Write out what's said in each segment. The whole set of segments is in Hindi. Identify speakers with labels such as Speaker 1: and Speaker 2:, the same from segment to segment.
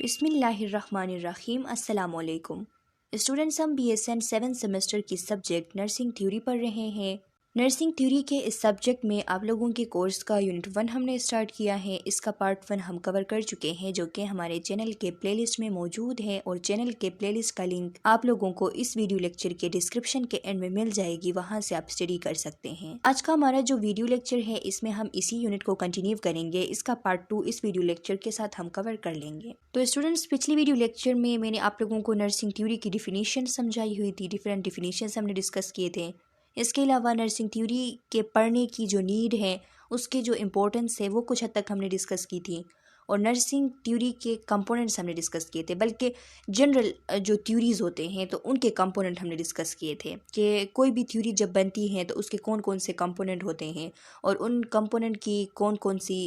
Speaker 1: बिस्मिल्लाहिर्रहमानिर्रहीम अस्सलाम वालेकुम स्टूडेंट्स, हम BSN 7 सेमेस्टर की सब्जेक्ट नर्सिंग थ्योरी पढ़ रहे हैं। नर्सिंग थ्योरी के इस सब्जेक्ट में आप लोगों के कोर्स का यूनिट 1 हमने स्टार्ट किया है। इसका पार्ट 1 हम कवर कर चुके हैं, जो कि हमारे चैनल के प्लेलिस्ट में मौजूद है और चैनल के प्लेलिस्ट का लिंक आप लोगों को इस वीडियो लेक्चर के डिस्क्रिप्शन के एंड में मिल जाएगी, वहां से आप स्टडी कर सकते हैं। आज का हमारा जो वीडियो लेक्चर है, इसमें हम इसी यूनिट को कंटिन्यू करेंगे। इसका पार्ट 2 इस वीडियो लेक्चर के साथ हम कवर कर लेंगे। तो स्टूडेंट्स, पिछली वीडियो लेक्चर में मैंने आप लोगों को नर्सिंग थ्योरी की डिफिनीशन समझाई हुई थी, डिफरेंट डिफिनीशंस हमने डिस्कस किए थे। इसके अलावा नर्सिंग थ्योरी के पढ़ने की जो नीड है, उसके जो इम्पोर्टेंस है, वो कुछ हद तक हमने डिस्कस की थी। और नर्सिंग थ्योरी के कंपोनेंट्स हमने डिस्कस किए थे, बल्कि जनरल जो थ्योरीज होते हैं तो उनके कंपोनेंट हमने डिस्कस किए थे कि कोई भी थ्योरी जब बनती है तो उसके कौन कौन से कंपोनेंट होते हैं और उन कंपोनेंट की कौन कौन सी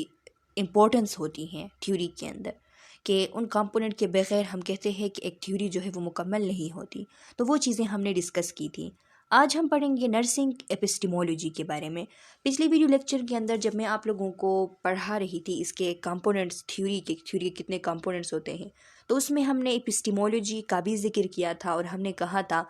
Speaker 1: इम्पोर्टेंस होती हैं थ्योरी के अंदर, कि उन कंपोनेंट के बगैर हम कहते हैं कि एक थ्योरी जो है वो मुकम्मल नहीं होती। तो वो चीज़ें हमने डिस्कस की थी। आज हम पढ़ेंगे नर्सिंग एपिस्टेमोलॉजी के बारे में। पिछले वीडियो लेक्चर के अंदर जब मैं आप लोगों को पढ़ा रही थी इसके कंपोनेंट्स, थ्योरी के कितने कंपोनेंट्स होते हैं, तो उसमें हमने एपिस्टेमोलॉजी का भी जिक्र किया था और हमने कहा था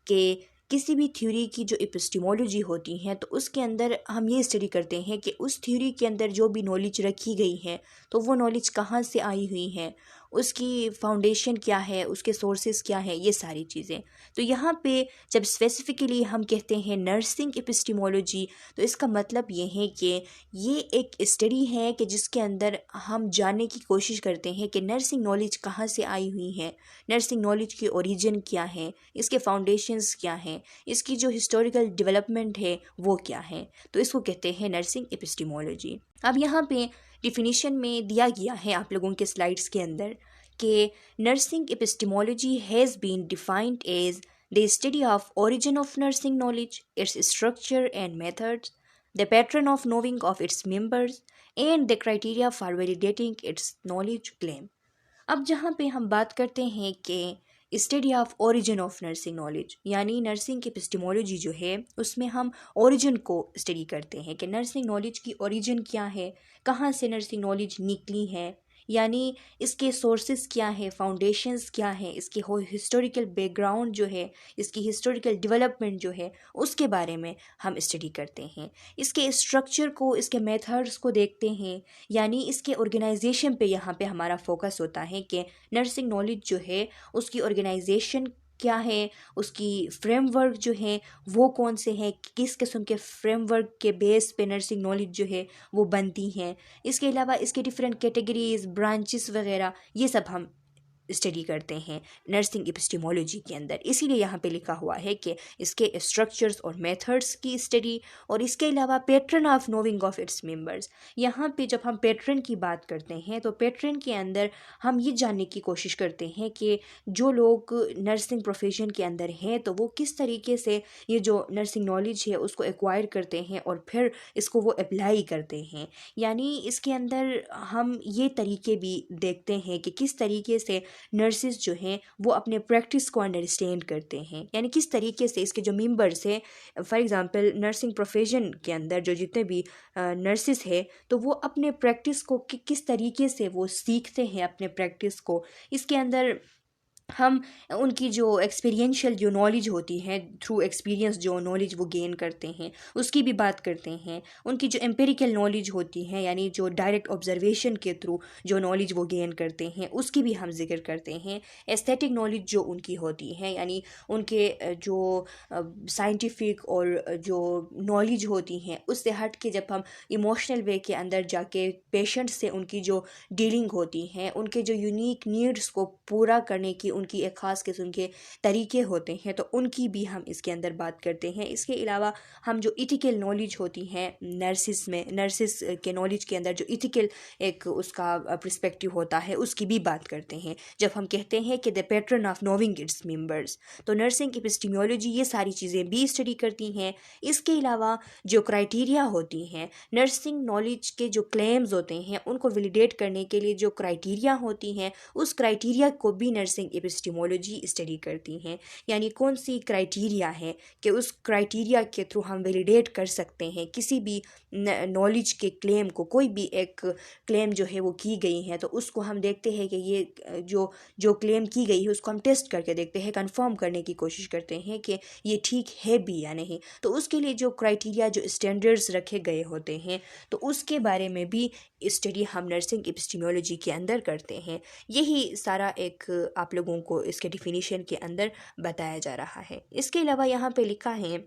Speaker 1: कि किसी भी थ्योरी की जो एपिस्टेमोलॉजी होती हैं तो उसके अंदर हम ये स्टडी करते हैं कि उस थ्योरी के अंदर जो भी नॉलेज रखी गई है तो वो नॉलेज कहाँ से आई हुई है, उसकी फाउंडेशन क्या है, उसके सोर्सेज क्या है, ये सारी चीज़ें। तो यहाँ पे जब स्पेसिफिकली हम कहते हैं नर्सिंग एपिस्टेमोलॉजी, तो इसका मतलब ये है कि ये एक स्टडी है कि जिसके अंदर हम जानने की कोशिश करते हैं कि नर्सिंग नॉलेज कहाँ से आई हुई है, नर्सिंग नॉलेज की ओरिजिन क्या है, इसके फाउंडेशंस क्या हैं, इसकी जो हिस्टोरिकल डेवलपमेंट है वो क्या है। तो इसको कहते हैं नर्सिंग एपिस्टेमोलॉजी। अब यहाँ पे डिफिनीशन में दिया गया है आप लोगों के स्लाइड्स के अंदर कि nursing epistemology has been defined as the study of origin of nursing knowledge, its structure and methods, the pattern of knowing of its members and the criteria for validating its knowledge claim. अब जहाँ पे हम बात करते हैं कि study of origin of nursing knowledge, यानी नर्सिंग की एपिस्टेमोलॉजी जो है उसमें हम ओरिजिन को स्टडी करते हैं कि नर्सिंग नॉलेज की ओरिजिन क्या है, कहाँ से नर्सिंग नॉलेज निकली है, यानी इसके सोर्सेज क्या है, फाउंडेशंस क्या है, इसकी हिस्टोरिकल बैकग्राउंड जो है, इसकी हिस्टोरिकल डेवलपमेंट जो है, उसके बारे में हम स्टडी करते हैं। इसके स्ट्रक्चर को, इसके मेथड्स को देखते हैं, यानी इसके ऑर्गेनाइजेशन पे यहाँ पे हमारा फोकस होता है कि नर्सिंग नॉलेज जो है उसकी ऑर्गेनाइजेशन क्या है, उसकी फ्रेमवर्क जो है वो कौन से हैं, किस किस्म के फ्रेमवर्क के बेस पे नर्सिंग नॉलेज जो है वो बनती हैं। इसके अलावा इसके डिफरेंट कैटेगरीज, ब्रांचेस वगैरह, ये सब हम स्टडी करते हैं नर्सिंग एपिस्टेमोलॉजी के अंदर। इसीलिए यहाँ पे लिखा हुआ है कि इसके स्ट्रक्चर्स और मेथड्स की स्टडी, और इसके अलावा pattern of knowing of its members. यहाँ पे जब हम पैटर्न की बात करते हैं तो पैटर्न के अंदर हम ये जानने की कोशिश करते हैं कि जो लोग नर्सिंग प्रोफेशन के अंदर हैं तो वो किस तरीके से ये जो नर्सिंग नॉलेज है उसको एक्वायर करते हैं और फिर इसको वो अप्लाई करते हैं। यानी इसके अंदर हम ये तरीके भी देखते हैं कि किस तरीके से नर्सिस जो हैं वो अपने प्रैक्टिस को अंडरस्टैंड करते हैं, यानी किस तरीके से इसके जो मेंबर्स हैं, फॉर एग्जांपल नर्सिंग प्रोफेशन के अंदर जो जितने भी नर्सिस है तो वो अपने प्रैक्टिस को किस तरीके से वो सीखते हैं अपने प्रैक्टिस को। इसके अंदर हम उनकी जो एक्सपीरियंशियल जो नॉलेज होती है, थ्रू एक्सपीरियंस जो नॉलेज वो गेन करते हैं उसकी भी बात करते हैं। उनकी जो एम्पिरिकल नॉलेज होती है, यानी जो डायरेक्ट ऑब्जर्वेशन के थ्रू जो नॉलेज वो गेन करते हैं उसकी भी हम जिक्र करते हैं। एस्थेटिक नॉलेज जो उनकी होती है, यानी उनके जो साइंटिफिक और जो नॉलेज होती हैं उससे हट के जब हम इमोशनल वे के अंदर जाके पेशेंट से उनकी जो डीलिंग होती हैं, उनके जो यूनिक नीड्स को पूरा करने की उनकी एक ख़ास किस्म के तरीके होते हैं तो उनकी भी हम इसके अंदर बात करते हैं। इसके अलावा हम जो इथिकल नॉलेज होती हैं नर्सिस के नॉलेज के अंदर जो इथिकल एक उसका पर्सपेक्टिव होता है उसकी भी बात करते हैं। जब हम कहते हैं कि the pattern of knowing its members, तो नर्सिंग एपिस्टेमोलॉजी ये सारी चीज़ें भी स्टडी करती हैं। इसके अलावा जो क्राइटेरिया होती हैं, नर्सिंग नॉलेज के जो क्लेम्स होते हैं उनको वैलिडेट करने के लिए जो क्राइटेरिया होती हैं, उस क्राइटेरिया को भी नर्सिंग एपिस्टीमोलॉजी स्टडी करती हैं, यानी कौन सी क्राइटेरिया है कि उस क्राइटेरिया के थ्रू हम वैलिडेट कर सकते हैं किसी भी नॉलेज के क्लेम को। कोई भी एक क्लेम जो है वो की गई है तो उसको हम देखते हैं कि ये जो क्लेम की गई है उसको हम टेस्ट करके देखते हैं, कंफर्म करने की कोशिश करते हैं कि ये ठीक है भी या नहीं। तो उसके लिए जो क्राइटेरिया, जो स्टैंडर्ड्स रखे गए होते हैं, तो उसके बारे में भी स्टडी हम नर्सिंग एपिस्टीमोलॉजी के अंदर करते हैं। यही सारा एक आप लोगों को इसके डिफिनीशन के अंदर बताया जा रहा है। इसके अलावा यहाँ पे लिखा है,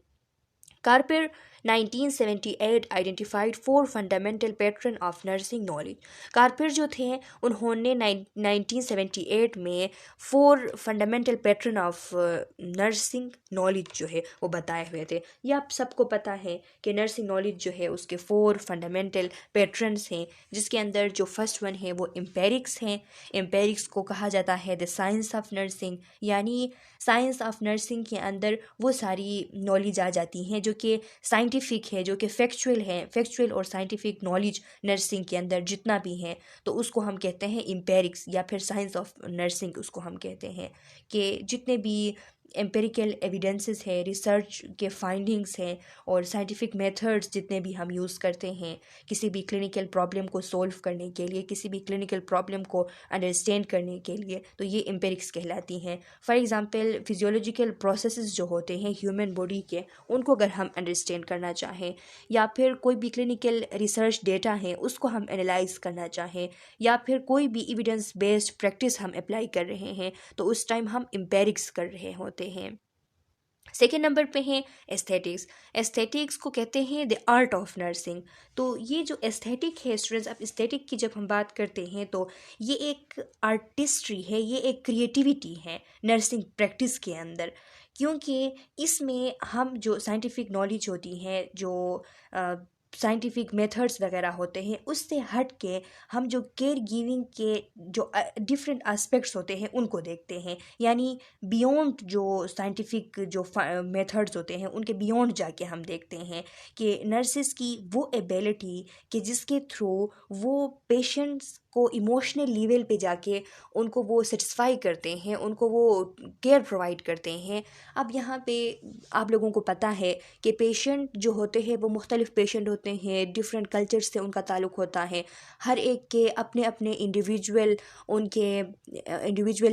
Speaker 1: Carper 1978 identified 4 fundamental pattern of nursing knowledge. Carper जो थे उन्होंने 1978 में 4 fundamental pattern of nursing knowledge जो है वो बताए हुए थे। ये आप सबको पता है कि नर्सिंग नॉलेज जो है उसके 4 फंडामेंटल पैटर्न्स हैं, जिसके अंदर जो फर्स्ट वन है वो एम्पेरिक्स हैं। एम्पेरिक्स को कहा जाता है द साइंस ऑफ नर्सिंग, यानी साइंस ऑफ नर्सिंग के अंदर वो सारी नॉलेज आ जाती हैं जो कि साइंटिफिक है, जो कि फैक्चुअल है। फैक्चुअल और साइंटिफिक नॉलेज नर्सिंग के अंदर जितना भी है तो उसको हम कहते हैं एम्पेरिक्स या फिर साइंस ऑफ नर्सिंग उसको हम कहते हैं। कि जितने भी एम्पेरिकल एविडेंसेस है, रिसर्च के फाइंडिंग्स हैं और साइंटिफिक मेथड्स जितने भी हम यूज़ करते हैं किसी भी क्लिनिकल प्रॉब्लम को सॉल्व करने के लिए, किसी भी क्लिनिकल प्रॉब्लम को अंडरस्टैंड करने के लिए, तो ये एम्पेरिक्स कहलाती हैं। फॉर एग्जांपल फिजियोलॉजिकल प्रोसेसेस जो होते हैं ह्यूमन बॉडी के, उनको अगर हम अंडरस्टैंड करना चाहें, या फिर कोई भी क्लिनिकल रिसर्च डेटा है उसको हम एनालाइज करना चाहें, या फिर कोई भी एविडेंस बेस्ड प्रैक्टिस हम अप्लाई कर रहे हैं, तो उस टाइम हम एम्पेरिक्स कर रहे होते हैं। सेकेंड नंबर पे है एस्थेटिक्स। एस्थेटिक्स को कहते हैं द आर्ट ऑफ नर्सिंग। तो ये जो एस्थेटिक है स्टूडेंट्स, अब एस्थेटिक की जब हम बात करते हैं तो ये एक आर्टिस्ट्री है, ये एक क्रिएटिविटी है नर्सिंग प्रैक्टिस के अंदर। क्योंकि इसमें हम जो साइंटिफिक नॉलेज होती है, जो साइंटिफिक मेथड्स वगैरह होते हैं, उससे हट के हम जो केयर गिविंग के जो डिफरेंट एस्पेक्ट्स होते हैं उनको देखते हैं। यानी बियॉन्ड जो साइंटिफिक जो मेथड्स होते हैं उनके बियॉन्ड जाके हम देखते हैं कि नर्सेस की वो एबिलिटी कि जिसके थ्रू वो पेशेंट्स को इमोशनल लेवल पे जाके उनको वो सेटिस्फाई करते हैं, उनको वो केयर प्रोवाइड करते हैं। अब यहाँ पे आप लोगों को पता है कि पेशेंट जो होते हैं वो मुख्तलिफ पेशेंट होते हैं, डिफरेंट कल्चर से उनका ताल्लुक़ होता है, हर एक के अपने अपने इंडिविजुअल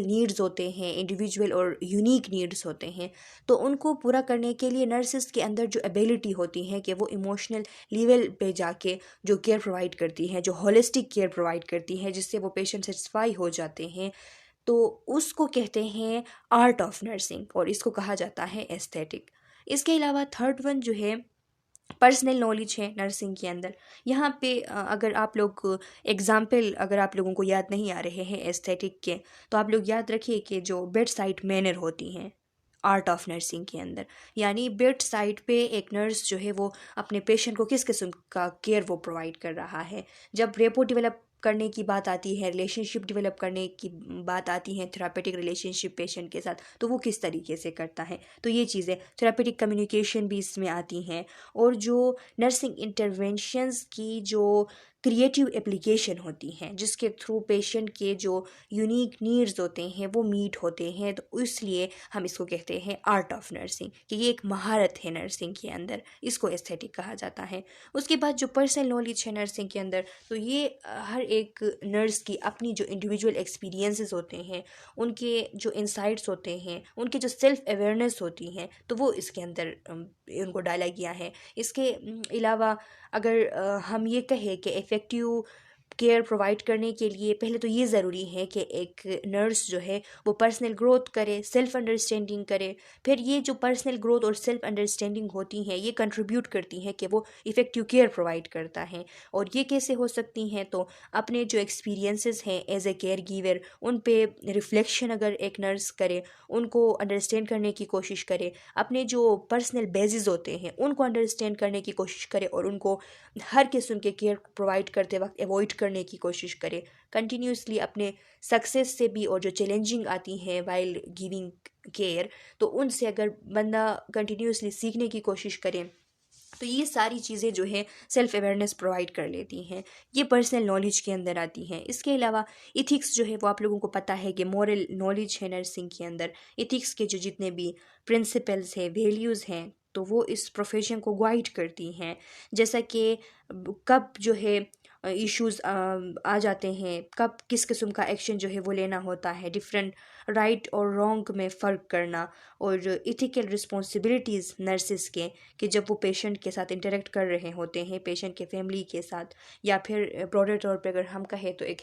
Speaker 1: नीड्स होते हैं, इंडिविजुअल और यूनिक नीड्स होते हैं। तो उनको पूरा करने के लिए नर्सेस के अंदर जो एबिलिटी होती है कि वो इमोशनल लेवल पे जाके जो केयर प्रोवाइड करती हैं, जो होलिस्टिक केयर प्रोवाइड करती हैं, जिससे वो पेशेंट सेटिस्फाई हो जाते हैं, तो उसको कहते हैं आर्ट ऑफ नर्सिंग और इसको कहा जाता है एस्थेटिक। इसके अलावा थर्ड वन जो है पर्सनल नॉलेज है नर्सिंग के अंदर। यहाँ पे अगर आप लोग एग्जाम्पल अगर आप लोगों को याद नहीं आ रहे हैं एस्थेटिक के, तो आप लोग याद रखिए कि जो बेड साइड मैनर होती हैं आर्ट ऑफ नर्सिंग के अंदर, यानी बेड साइड पे एक नर्स जो है वो अपने पेशेंट को किस किस्म का केयर वो प्रोवाइड कर रहा है। जब रेपो डेवलप करने की बात आती है, रिलेशनशिप डेवलप करने की बात आती है, थेरापेटिक रिलेशनशिप पेशेंट के साथ, तो वो किस तरीके से करता है, तो ये चीज़ें थेरापेटिक कम्युनिकेशन भी इसमें आती हैं। और जो नर्सिंग इंटरवेंशंस की जो क्रिएटिव एप्लीकेशन होती हैं जिसके थ्रू पेशेंट के जो यूनिक नीड्स होते हैं वो मीट होते हैं, तो इसलिए हम इसको कहते हैं आर्ट ऑफ नर्सिंग कि ये एक महारत है नर्सिंग के अंदर, इसको एस्थेटिक कहा जाता है। उसके बाद जो पर्सनल नॉलेज है नर्सिंग के अंदर, तो ये हर एक नर्स की अपनी जो इंडिविजुअल एक्सपीरियंसेस होते हैं, उनके जो इंसाइट्स होते हैं, उनके जो सेल्फ अवेयरनेस होती हैं, तो वो इसके अंदर उनको डाला गया है। इसके अलावा अगर हम ये कहें कि इफ़ेक्टिव केयर प्रोवाइड करने के लिए पहले तो ये ज़रूरी है कि एक नर्स जो है वो पर्सनल ग्रोथ करे, सेल्फ अंडरस्टैंडिंग करे। फिर ये जो पर्सनल ग्रोथ और सेल्फ अंडरस्टैंडिंग होती हैं ये कंट्रीब्यूट करती हैं कि वो इफ़ेक्टिव केयर प्रोवाइड करता है। और ये कैसे हो सकती हैं, तो अपने जो एक्सपीरियंसेस हैं एज ए केयर गिवर उन पे रिफ्लेक्शन अगर एक नर्स करे, उनको अंडरस्टैंड करने की कोशिश करे, अपने जो पर्सनल बेसिस होते हैं उनको अंडरस्टैंड करने की कोशिश करे और उनको हर किस्म के केयर प्रोवाइड करते वक्त अवॉइड करने की कोशिश करे कंटिन्यूसली अपने सक्सेस से भी, और जो चैलेंजिंग आती हैं वाइल गिविंग केयर, तो उनसे अगर बंदा कंटिन्यूसली सीखने की कोशिश करे, तो ये सारी चीज़ें जो है सेल्फ अवेयरनेस प्रोवाइड कर लेती हैं, ये पर्सनल नॉलेज के अंदर आती हैं। इसके अलावा इथिक्स जो है वो आप लोगों को पता है कि मॉरल नॉलेज है नर्सिंग के अंदर। इथिक्स के जो जितने भी प्रिंसिपल्स हैं, वैल्यूज़ हैं, तो वो इस प्रोफेशन को गाइड करती हैं। जैसा कि कब जो है इश्यूज़ आ जाते हैं, कब किस किस्म का एक्शन जो है वो लेना होता है, डिफरेंट राइट और रॉन्ग में फ़र्क करना, और इथिकल रिस्पॉन्सिबिलिटीज़ नर्सिस के कि जब वो पेशेंट के साथ इंटरेक्ट कर रहे होते हैं, पेशेंट के फैमिली के साथ, या फिर ब्रॉडर तौर पे अगर हम कहें तो एक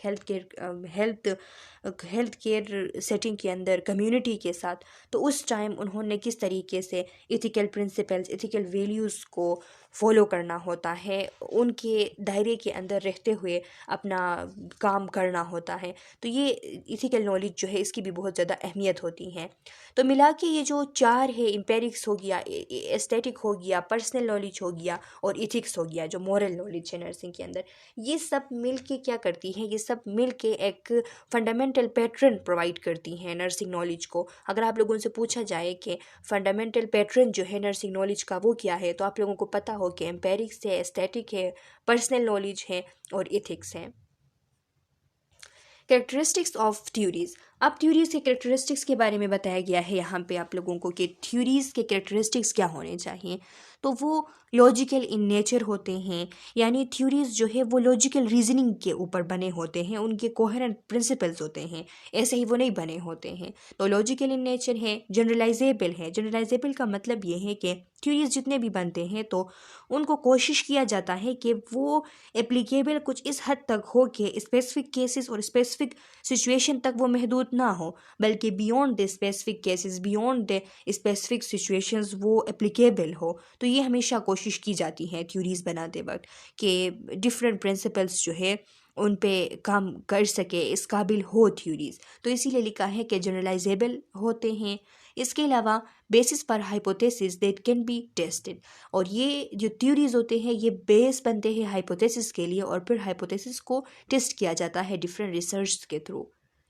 Speaker 1: हेल्थ केयर सेटिंग के अंदर कम्युनिटी के साथ, तो उस टाइम उन्होंने किस तरीके से इथिकल प्रिंसिपल्स, इथिकल वैल्यूज़ को फॉलो करना होता है, उनके दायरे के अंदर रहते हुए अपना काम करना होता है। तो ये इथिकल नॉलेज जो है इसकी भी बहुत ज़्यादा अहमियत होती है। तो मिला के ये जो चार है, एम्पेरिक्स हो गया, एस्थेटिक हो गया, पर्सनल नॉलेज हो गया, और इथिक्स हो गया जो मॉरल नॉलेज है नर्सिंग के अंदर, ये सब मिल के क्या करती हैं, ये सब मिल के एक फंडामेंटल पैटर्न प्रोवाइड करती हैं नर्सिंग नॉलेज को। अगर आप लोगों से पूछा जाए कि फंडामेंटल पैटर्न जो है नर्सिंग नॉलेज का वो क्या है, तो आप लोगों को पता हो कि एम्पेरिक्स है, एस्थेटिक है, पर्सनल नॉलेज है और इथिक्स है। Characteristics of theories. अब थ्योरीज के कैरेक्टरिस्टिक्स के बारे में बताया गया है यहाँ पे आप लोगों को कि थ्योरीज के कैरेक्टरिस्टिक्स क्या होने चाहिए। तो वो लॉजिकल इन नेचर होते हैं, यानी थ्योरीज जो है वो लॉजिकल रीजनिंग के ऊपर बने होते हैं, उनके कोहेरेंट प्रिंसिपल्स होते हैं, ऐसे ही वो नहीं बने होते हैं। तो लॉजिकल इन नेचर है, जनरलाइजेबल है। जनरलाइजेबल का मतलब ये है कि थ्योरीज जितने भी बनते हैं तो उनको कोशिश किया जाता है कि वो एप्लीकेबल कुछ इस हद तक हो कि स्पेसिफिक केसेस और स्पेसिफिक सिचुएशन तक वो महदूद ना हो, बल्कि beyond the specific cases, beyond the specific situations वो एप्लीकेबल हो। तो ये हमेशा कोशिश की जाती है थ्योरीज बनाते वक्त कि डिफरेंट प्रिंसिपल्स जो है उन पे काम कर सके, इस काबिल हो थ्योरीज। तो इसीलिए लिखा है कि जनरलाइजेबल होते हैं। इसके अलावा बेसिस पर hypothesis that can be tested, और ये जो थ्योरीज होते हैं ये बेस बनते हैं हाइपोथेसिस के लिए, और फिर हाइपोथेसिस को टेस्ट किया जाता है डिफरेंट रिसर्च के through.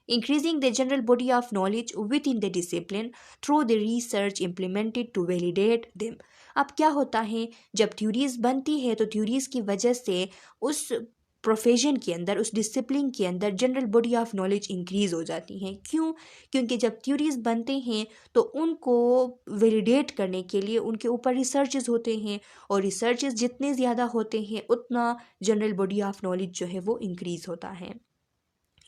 Speaker 1: Increasing the general body of knowledge within the discipline through the research implemented to validate them। अब क्या होता है, जब थ्योरीज बनती है तो थ्योरीज की वजह से उस प्रोफेशन के अंदर, उस डिसिप्लिन के अंदर general body of knowledge increase हो जाती हैं। क्यों? क्योंकि जब थ्योरीज बनते हैं तो उनको वैलिडेट करने के लिए उनके ऊपर रिसर्चेज होते हैं, और रिसर्चेज जितने ज़्यादा होते हैं उतना जनरल बॉडी ऑफ नॉलेज जो है वो इंक्रीज होता है।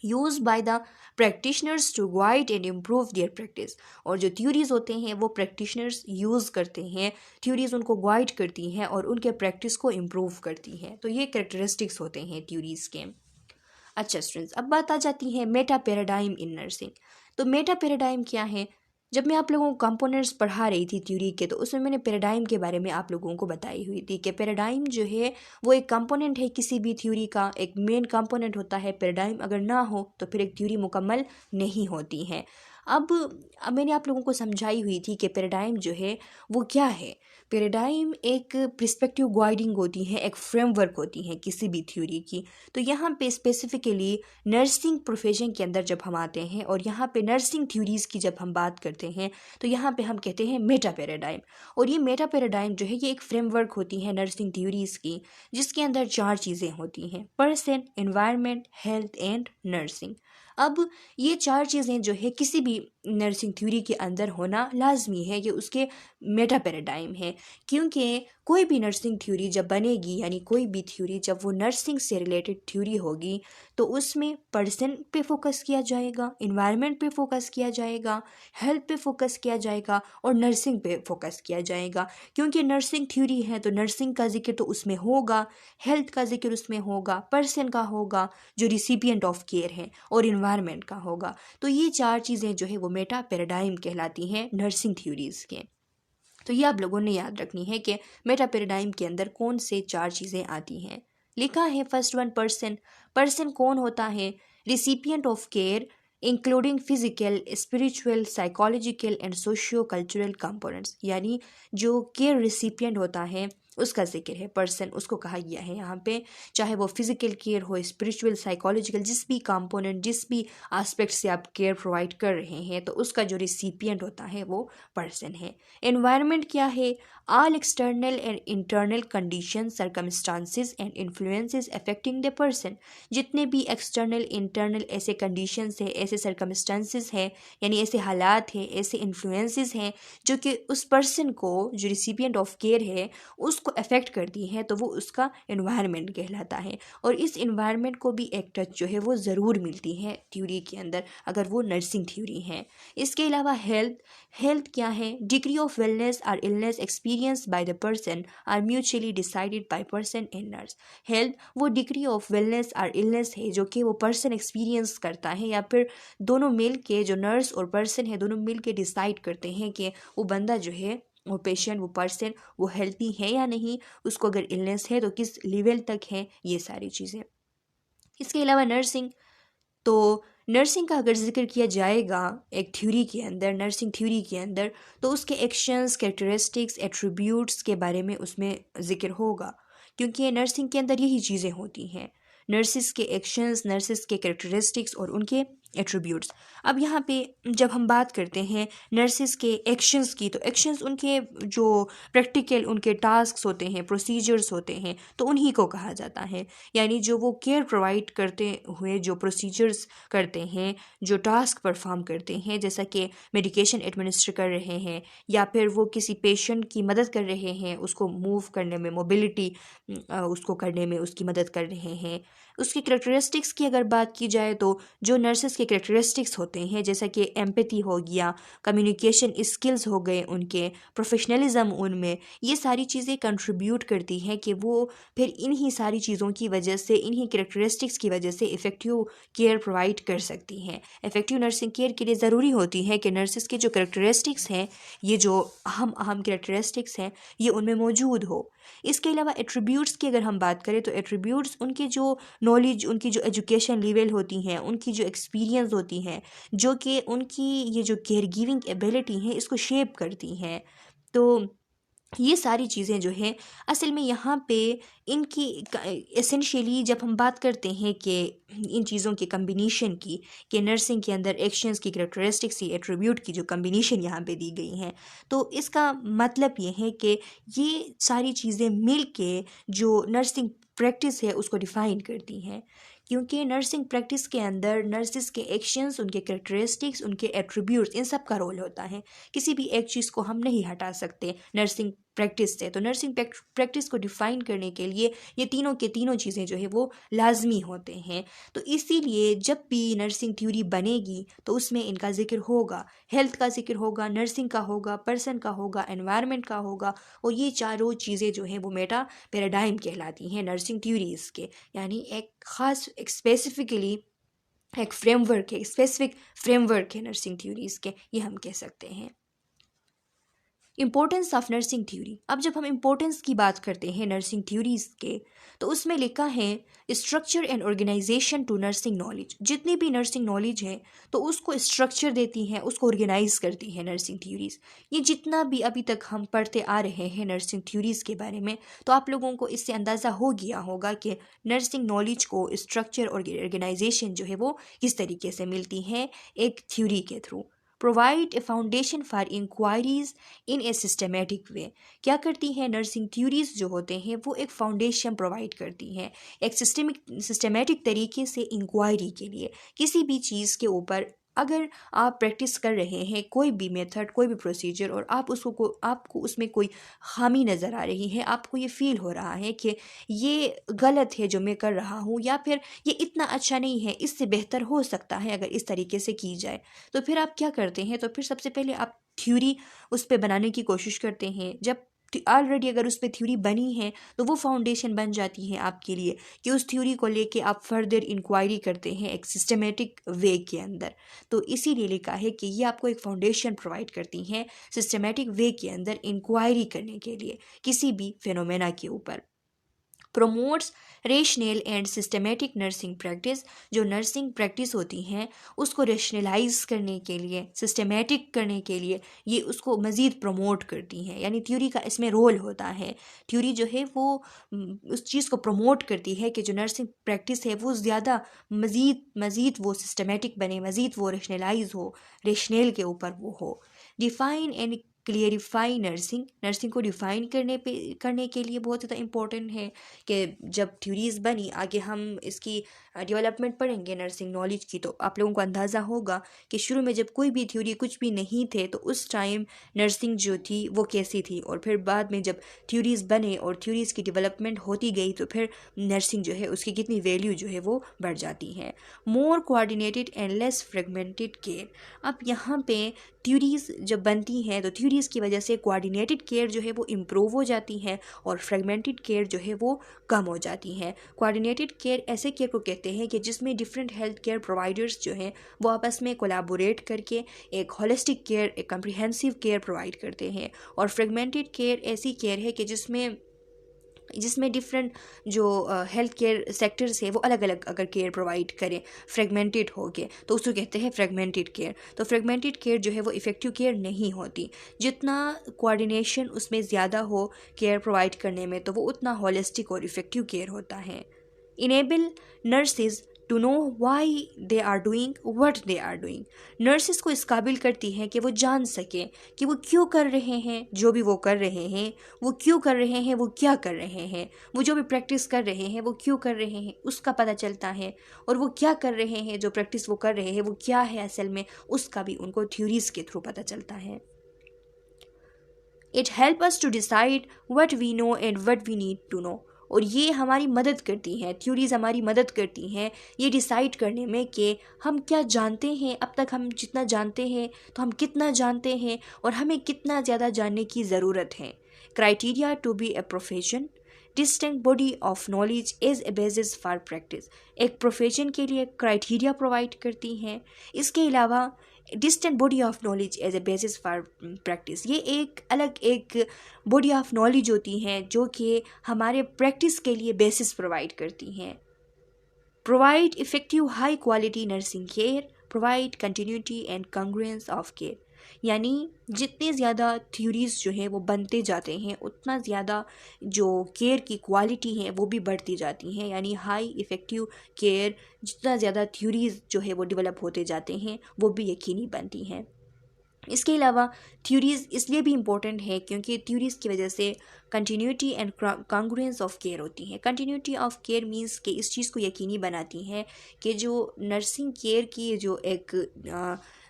Speaker 1: Use by the practitioners to guide and improve their practice, और जो थ्योरीज होते हैं वो प्रैक्टिशनर्स यूज़ करते हैं, थ्योरीज उनको गाइड करती हैं और उनके प्रैक्टिस को इम्प्रूव करती हैं। तो ये कैरेक्टरिस्टिक्स होते हैं थ्योरीज के। अच्छा स्टूडेंट्स, अब बात आ जाती है मेटा पैराडाइम इन नर्सिंग। तो मेटा पैराडाइम क्या है? जब मैं आप लोगों को कंपोनेंट्स पढ़ा रही थी थ्योरी के, तो उसमें मैंने पैराडाइम के बारे में आप लोगों को बताई हुई थी कि पैराडाइम जो है वो एक कंपोनेंट है किसी भी थ्योरी का, एक मेन कंपोनेंट होता है। पैराडाइम अगर ना हो तो फिर एक थ्योरी मुकम्मल नहीं होती है। अब मैंने आप लोगों को समझाई हुई थी कि पैराडाइम जो है वो क्या है। पैराडाइम एक प्रिस्पेक्टिव गाइडिंग होती है, एक फ्रेमवर्क होती है किसी भी थ्योरी की। तो यहाँ पे स्पेसिफिकली नर्सिंग प्रोफेशन के अंदर जब हम आते हैं और यहाँ पे नर्सिंग थ्योरीज़ की जब हम बात करते हैं, तो यहाँ पे हम कहते हैं मेटा पैराडाइम। और ये मेटा पैराडाइम जो है ये एक फ्रेमवर्क होती है नर्सिंग थ्योरीज़ की, जिसके अंदर चार चीज़ें होती हैं: person, environment, health and nursing. अब ये चार चीज़ें जो है किसी भी नर्सिंग थ्योरी के अंदर होना लाजमी है, ये उसके मेटा पैराडाइम है। क्योंकि कोई भी नर्सिंग थ्योरी जब बनेगी, यानी कोई भी थ्योरी जब वो नर्सिंग से रिलेटेड थ्योरी होगी, तो उसमें पर्सन पे फोकस किया जाएगा, इन्वायरमेंट पे फोकस किया जाएगा, हेल्थ पे फोकस किया जाएगा और नर्सिंग पे फोकस किया जाएगा। क्योंकि नर्सिंग थ्योरी है तो नर्सिंग का जिक्र तो उसमें होगा, हेल्थ का जिक्र उसमें होगा, पर्सन का होगा जो रिसिपिएंट ऑफ केयर है, और इन्वायरमेंट का होगा। तो ये चार चीज़ें जो है वो मेटा पैराडाइम कहलाती हैं नर्सिंग थ्योरीज़ के। तो ये आप लोगों ने याद रखनी है कि मेटा पैराडाइम के अंदर कौन से चार चीज़ें आती हैं। लिखा है फर्स्ट वन पर्सन। पर्सन कौन होता है? Recipient of care including physical, spiritual, psychological and socio cultural components, यानी जो केयर रिसिपिएंट होता है उसका जिक्र है, पर्सन उसको कहा गया है यहाँ पे। चाहे वो फिजिकल केयर हो, स्पिरिचुअल, साइकोलॉजिकल, जिस भी कंपोनेंट, जिस भी एस्पेक्ट से आप केयर प्रोवाइड कर रहे हैं, तो उसका जो रिसिपिएंट होता है वो पर्सन है। एनवायरनमेंट क्या है? all external and internal conditions, circumstances and influences affecting the person। जितने भी एक्सटर्नल इंटरनल ऐसे कंडीशंस है, ऐसे सर्कमस्टांसेस है, यानी ऐसे हालात हैं, ऐसे इन्फ्लुएंसेस हैं जो कि उस पर्सन को, जो रिसिपिएंट ऑफ केयर है, उसको अफेक्ट करती हैं, तो वो उसका एनवायरनमेंट कहलाता है। और इस एनवायरनमेंट को भी एक टच जो है वो ज़रूर मिलती है थ्योरी के अंदर, अगर वो नर्सिंग थ्योरी है। इसके अलावा हेल्थ क्या है? डिग्री ऑफ वेलनेस और illness experience by the person are mutually decided by person and nurse. Health वो डिग्री ऑफ वेलनेस और इलनेस है जो कि वो पर्सन एक्सपीरियंस करता है, या फिर दोनों मिल के, जो नर्स और पर्सन है, दोनों मिल के डिसाइड करते हैं कि वो बंदा जो है, वो पेशेंट, वो पर्सन, वो हेल्थी है या नहीं, उसको अगर इलनेस है तो किस लेवल तक है, ये सारी चीज़ें। इसके अलावा नर्सिंग, तो नर्सिंग का अगर जिक्र किया जाएगा एक थ्योरी के अंदर, नर्सिंग थ्योरी के अंदर, तो उसके एक्शंस, कैरेक्टरिस्टिक्स, एट्रीब्यूट्स के बारे में उसमें ज़िक्र होगा, क्योंकि नर्सिंग के अंदर यही चीज़ें होती हैं, नर्सिस के एक्शंस, नर्सिस के कैरेक्टरिस्टिक्स और उनके एट्रीब्यूट्स। अब यहाँ पे जब हम बात करते हैं नर्सिस के एक्शंस की, तो एक्शंस उनके जो प्रैक्टिकल उनके टास्क्स होते हैं, प्रोसीजर्स होते हैं, तो उन्हीं को कहा जाता है। यानी जो वो केयर प्रोवाइड करते हुए जो प्रोसीजर्स करते हैं, जो टास्क परफॉर्म करते हैं, जैसा कि मेडिकेशन एडमिनिस्टर कर रहे हैं, या फिर वो किसी पेशेंट की मदद कर रहे हैं, उसको मूव करने में, मोबिलिटी उसको करने में उसकी मदद कर रहे हैं। उसकी करेक्टरिस्टिक्स की अगर बात की जाए, तो जो नर्सेस के करेक्टरिस्टिक्स होते हैं, जैसा कि एम्पैथी हो गया, कम्युनिकेशन स्किल्स हो गए उनके, प्रोफेशनलिज्म उनमें, ये सारी चीज़ें कंट्रीब्यूट करती हैं कि वो फिर इन्हीं सारी चीज़ों की वजह से, इन्हीं करेक्टरिस्टिक्स की वजह से इफ़ेक्टिव केयर प्रोवाइड कर सकती हैं। इफ़ेक्टिव नर्सिंग केयर के लिए ज़रूरी होती है कि नर्सेस के जो करेक्टरिस्टिक्स हैं, ये जो अहम अहम करेक्टरिस्टिक्स हैं, ये उनमें मौजूद हो। इसके अलावा एट्रीब्यूट्स की अगर हम बात करें, तो एट्रीब्यूट्स उनके जो नॉलेज, उनकी जो एजुकेशन लेवल होती हैं, उनकी जो एक्सपीरियंस होती हैं, जो कि उनकी ये जो केयर गिविंग एबिलिटी है, इसको शेप करती हैं। तो ये सारी चीज़ें जो हैं, असल में यहाँ पे इनकी एसेंशियली जब हम बात करते हैं कि इन चीज़ों के कम्बिनेशन की, कि नर्सिंग के अंदर एक्शंस की, करेक्टरिस्टिक्स की, एट्रीब्यूट की जो कम्बिनेशन यहाँ पे दी गई हैं, तो इसका मतलब ये है कि ये सारी चीज़ें मिल के जो नर्सिंग प्रैक्टिस है उसको डिफ़ाइन करती हैं। क्योंकि नर्सिंग प्रैक्टिस के अंदर नर्सिस के एक्शंस, उनके करेक्टरिस्टिक्स, उनके एट्रीब्यूट्स, इन सब का रोल होता है। किसी भी एक चीज़ को हम नहीं हटा सकते नर्सिंग प्रैक्टिस से। तो नर्सिंग प्रैक्टिस को डिफ़ाइन करने के लिए ये तीनों के तीनों चीज़ें जो है वो लाजमी होते हैं। तो इसीलिए जब भी नर्सिंग थ्योरी बनेगी, तो उसमें इनका जिक्र होगा, हेल्थ का जिक्र होगा, नर्सिंग का होगा, पर्सन का होगा, एनवायरनमेंट का होगा, और ये चारों चीज़ें जो हैं वो मेटा पैराडाइम कहलाती हैं नर्सिंग थ्योरीज़ के। यानी एक ख़ास, एक स्पेसिफिकली एक फ्रेमवर्क है, स्पेसिफिक फ्रेमवर्क है नर्सिंग थ्योरीज़ के, ये हम कह सकते हैं। Importance of nursing theory. अब जब हम इम्पोर्टेंस की बात करते हैं नर्सिंग थ्योरीज़ के, तो उसमें लिखा है structure and organisation to nursing knowledge. जितनी भी नर्सिंग नॉलेज है, तो उसको स्ट्रक्चर देती हैं, उसको ऑर्गेनाइज करती है नर्सिंग थ्योरीज़। ये जितना भी अभी तक हम पढ़ते आ रहे हैं नर्सिंग थ्योरीज़ के बारे में, तो आप लोगों को इससे अंदाज़ा हो गया होगा कि नर्सिंग नॉलेज को स्ट्रक्चर और ऑर्गेनाइजेशन जो है वो किस तरीके से मिलती है, एक थ्योरी के through. Provide a foundation for inquiries in a systematic way. क्या करती हैं नर्सिंग थ्योरीज जो होते हैं, वो एक फाउंडेशन प्रोवाइड करती हैं एक सिस्टमेटिक तरीके से इंक्वायरी के लिए। किसी भी चीज़ के ऊपर अगर आप प्रैक्टिस कर रहे हैं कोई भी मेथड, कोई भी प्रोसीजर, और आपको उसमें कोई खामी नज़र आ रही है, आपको ये फील हो रहा है कि ये गलत है जो मैं कर रहा हूँ, या फिर ये इतना अच्छा नहीं है, इससे बेहतर हो सकता है अगर इस तरीके से की जाए, तो फिर आप क्या करते हैं? तो फिर सबसे पहले आप थ्योरी उस पर बनाने की कोशिश करते हैं। जब ऑलरेडी अगर उस पर थ्योरी बनी है, तो वो फाउंडेशन बन जाती है आपके लिए कि उस थ्योरी को लेके आप फर्दर इंक्वायरी करते हैं एक सिस्टमेटिक वे के अंदर। तो इसीलिए लिखा है कि ये आपको एक फाउंडेशन प्रोवाइड करती हैं सिस्टमेटिक वे के अंदर इंक्वायरी करने के लिए किसी भी फिनोमेना के ऊपर। Promotes rational and systematic nursing practice. जो नर्सिंग प्रैक्टिस होती हैं उसको रेशनलाइज करने के लिए, सिस्टमेटिक करने के लिए, ये उसको मज़ीद प्रमोट करती हैं। यानी थ्योरी का इसमें रोल होता है। थ्योरी जो है वो उस चीज़ को प्रमोट करती है कि जो नर्सिंग प्रैक्टिस है वो ज़्यादा मज़ीद वो सिस्टमेटिक बने, मज़ीद वो रेशनलाइज हो, रेशनल के ऊपर वो हो। डिफाइन एंड क्लियरिफाई नर्सिंग को डिफ़ाइन करने के लिए बहुत ज़्यादा इम्पोर्टेंट है कि जब थ्योरीज़ बनी, आगे हम इसकी डेवलपमेंट पढ़ेंगे नर्सिंग नॉलेज की, तो आप लोगों को अंदाज़ा होगा कि शुरू में जब कोई भी थ्योरी कुछ भी नहीं थे तो उस टाइम नर्सिंग जो थी वो कैसी थी, और फिर बाद में जब थ्योरीज़ बने और थ्योरीज़ की डेवलपमेंट होती गई तो फिर नर्सिंग जो है उसकी कितनी वैल्यू जो है वो बढ़ जाती है। More coordinated and less fragmented care. अब यहाँ पे थ्योरीज़ जब बनती हैं तो थ्योरीज़ की वजह से कोऑर्डिनेटेड केयर जो है वो इम्प्रूव हो जाती है और फ्रेगमेंटेड केयर जो है वो कम हो जाती है। कोऑर्डिनेटेड केयर ऐसे केयर को कहते हैं कि जिसमें डिफरेंट हेल्थ केयर प्रोवाइडर्स जो हैं वो आपस में कोलैबोरेट करके एक होलिस्टिक केयर, एक कम्प्रिहेंसिव केयर प्रोवाइड करते हैं। और फ्रेगमेंटेड केयर ऐसी केयर है कि जिसमें डिफरेंट जो हेल्थ केयर सेक्टर्स है वो अलग अलग अगर केयर प्रोवाइड करें, फ्रेगमेंटेड हो गए तो उसको कहते हैं फ्रेगमेंटेड केयर। तो फ्रेगमेंटेड केयर जो है वो इफ़ेक्टिव केयर नहीं होती। जितना कोऑर्डिनेशन उसमें ज़्यादा हो केयर प्रोवाइड करने में तो वो उतना होलिस्टिक और इफ़ेक्टिव केयर होता है। Enable nurses to know why they are doing what they are doing. Nurses को इस काबिल करती हैं कि वो जान सकें कि वो क्यों कर रहे हैं, जो भी वो कर रहे हैं वो क्यों कर रहे हैं, वो क्या कर रहे हैं, वो जो भी प्रैक्टिस कर रहे हैं वो क्यों कर रहे हैं उसका पता चलता है, और वो क्या कर रहे हैं, जो प्रैक्टिस वो कर रहे हैं वो क्या है असल में, उसका भी उनको थ्योरीज़ के थ्रू पता चलता है। It help us to decide what we know and what we need to know. और ये हमारी मदद करती हैं, थ्योरीज़ हमारी मदद करती हैं ये डिसाइड करने में कि हम क्या जानते हैं, अब तक हम जितना जानते हैं तो हम कितना जानते हैं और हमें कितना ज़्यादा जानने की ज़रूरत है। Criteria to be a profession, distinct body of knowledge is a basis for practice. एक प्रोफेशन के लिए क्राइटेरिया प्रोवाइड करती हैं। इसके अलावा distant body of knowledge as a basis for practice, ये एक बॉडी ऑफ नॉलेज होती हैं जो कि हमारे प्रैक्टिस के लिए बेसिस प्रोवाइड करती हैं। Provide effective high quality nursing care, provide continuity and congruence of care. यानी जितने ज़्यादा थ्योरीज़ जो हैं वो बनते जाते हैं उतना ज़्यादा जो केयर की क्वालिटी है वो भी बढ़ती जाती हैं। यानी हाई इफ़ेक्टिव केयर, जितना ज़्यादा थ्योरीज़ जो है वो डेवलप होते जाते हैं वो भी यकीनी बनती हैं। इसके अलावा थ्योरीज़ इसलिए भी इम्पोर्टेंट है क्योंकि थ्योरीज़ की वजह से continuity and congruence of care होती है। कंटिन्यूटी ऑफ केयर मींस कि इस चीज़ को यकीनी बनाती हैं कि जो नर्सिंग केयर की जो एक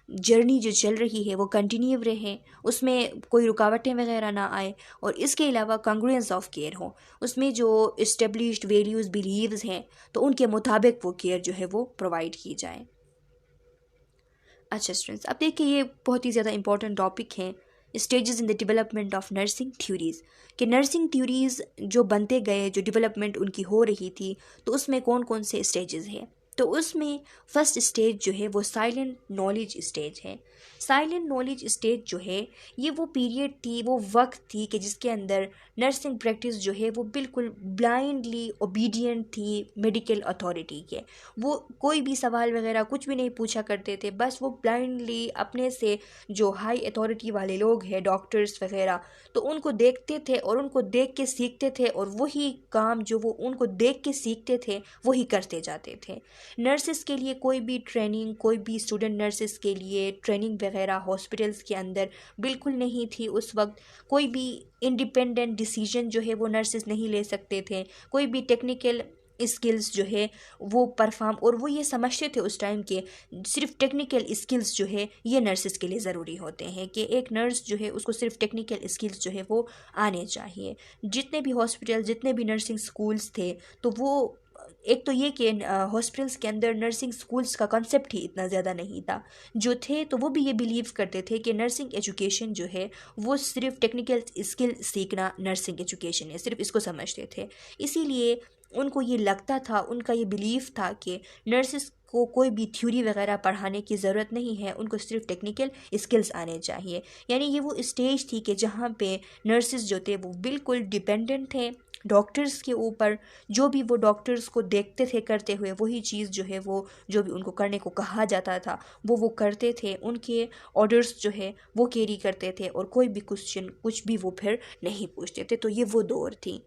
Speaker 1: जर्नी जो चल रही है वो कंटिन्यू रहे, उसमें कोई रुकावटें वगैरह ना आए, और इसके अलावा कॉन्ग्रुएंस ऑफ केयर हो, उसमें जो इस्टेब्लिश्ड वैल्यूज़ बिलीव्स हैं तो उनके मुताबिक वो केयर जो है वो प्रोवाइड की जाए। अच्छा स्टूडेंट्स, अब देखिए ये बहुत ही ज़्यादा इंपॉर्टेंट टॉपिक है, stages in the development of nursing theories. कि नर्सिंग थ्योरीज़ जो बनते गए, जो डेवलपमेंट उनकी हो रही थी तो उसमें कौन कौन से स्टेजेस हैं। तो उसमें फर्स्ट स्टेज जो है वो साइलेंट नॉलेज स्टेज है। साइलेंट नॉलेज स्टेज जो है ये वो पीरियड थी, वो वक्त थी कि जिसके अंदर नर्सिंग प्रैक्टिस जो है वो बिल्कुल ब्लाइंडली ओबीडियंट थी मेडिकल अथॉरिटी के। वो कोई भी सवाल वगैरह कुछ भी नहीं पूछा करते थे, बस वो ब्लाइंडली अपने से जो हाई अथॉरिटी वाले लोग हैं, डॉक्टर्स वगैरह, तो उनको देखते थे और उनको देख के सीखते थे, और वही काम जो वो उनको देख के सीखते थे वही करते जाते थे। नर्सेस के लिए कोई भी ट्रेनिंग, कोई भी स्टूडेंट नर्सेस के लिए ट्रेनिंग वगैरह हॉस्पिटल्स के अंदर बिल्कुल नहीं थी। उस वक्त कोई भी इंडिपेंडेंट डिसीजन जो है वो नर्सेस नहीं ले सकते थे। कोई भी टेक्निकल स्किल्स जो है वो परफॉर्म, और वो ये समझते थे उस टाइम के सिर्फ टेक्निकल स्किल्स जो है ये नर्सेस के लिए ज़रूरी होते हैं, कि एक नर्स जो है उसको सिर्फ टेक्निकल स्किल्स जो है वो आने चाहिए। जितने भी हॉस्पिटल, जितने भी नर्सिंग स्कूल्स थे, तो वो एक तो ये कि हॉस्पिटल्स के अंदर नर्सिंग स्कूल्स का कॉन्सेप्ट ही इतना ज़्यादा नहीं था। जो थे तो वो भी ये बिलीव करते थे कि नर्सिंग एजुकेशन जो है वो सिर्फ टेक्निकल स्किल सीखना नर्सिंग एजुकेशन है, सिर्फ इसको समझते थे। इसीलिए उनको ये लगता था, उनका ये बिलीव था कि नर्सेस को कोई भी थ्योरी वगैरह पढ़ाने की ज़रूरत नहीं है, उनको सिर्फ टेक्निकल स्किल्स आने चाहिए। यानी ये वो स्टेज थी कि जहाँ पे नर्सेस जो थे वो बिल्कुल डिपेंडेंट थे डॉक्टर्स के ऊपर। जो भी वो डॉक्टर्स को देखते थे करते हुए वही चीज़ जो है वो, जो भी उनको करने को कहा जाता था वो करते थे, उनके ऑर्डर्स जो है वो कैरी करते थे, और कोई भी क्वेश्चन कुछ भी वो फिर नहीं पूछते थे। तो ये वो दौर थी।